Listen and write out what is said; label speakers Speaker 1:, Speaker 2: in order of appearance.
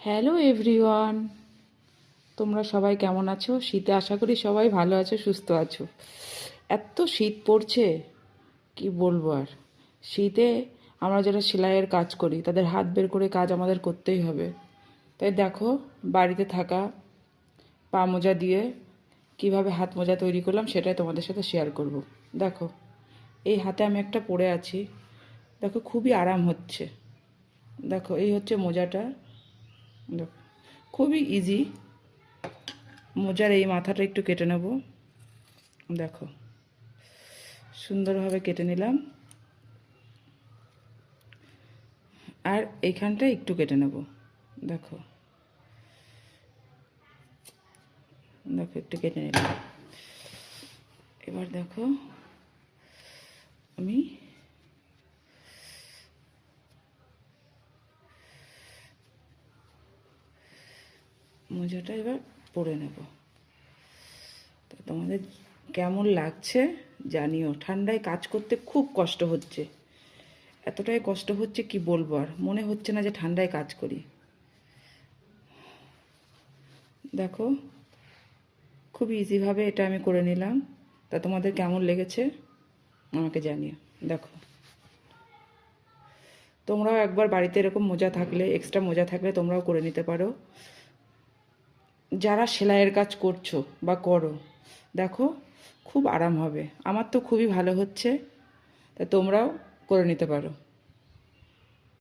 Speaker 1: Hello everyone, তোমরা সবাই কেমন আছো? শীতে আশা করি সবাই ভালো আছো, সুস্থ আছো। এত শীত পড়ছে, কি বলবো আর। শীতে আমরা যারা সেলাইয়ের কাজ করি তাদের হাত বের করে কাজ আমাদের করতেই হবে। তাই দেখো, বাড়িতে থাকা পা মোজা দিয়ে কিভাবে হাত মোজা তৈরি করলাম সেটাই তোমাদের সাথে শেয়ার করব। দেখো, এই হাতে আমি একটা পরে আছি, দেখো খুবই আরাম হচ্ছে। দেখো, এই হচ্ছে মোজাটা। দেখো, খুবই ইজি। মোজার এই মাথাটা একটু কেটে নেব। দেখো, সুন্দরভাবে কেটে নিলাম। আর এইখানটা একটু কেটে নেব। দেখো, দেখো একটু কেটে নিলাম। এবার দেখো, আমি মোজাটা এবার পরে নেব। তো তোমাদের কেমন লাগছে জানিও। ঠান্ডায় কাজ করতে খুব কষ্ট হচ্ছে, এতটাই কষ্ট হচ্ছে কি বলবো আর। মনে হচ্ছে না যে ঠান্ডায় কাজ করি। দেখো, খুব ইজিভাবে এটা আমি করে নিলাম। তা তোমাদের কেমন লেগেছে আমাকে জানিও। দেখো, তোমরাও একবার বাড়িতে এরকম মোজা থাকলে, এক্সট্রা মোজা থাকলে তোমরাও করে নিতে পারো। যারা সেলাইয়ের কাজ করছো বা করো, দেখো খুব আরাম হবে। আমার তো খুবই ভালো হচ্ছে, তা তোমরাও করে নিতে পারো।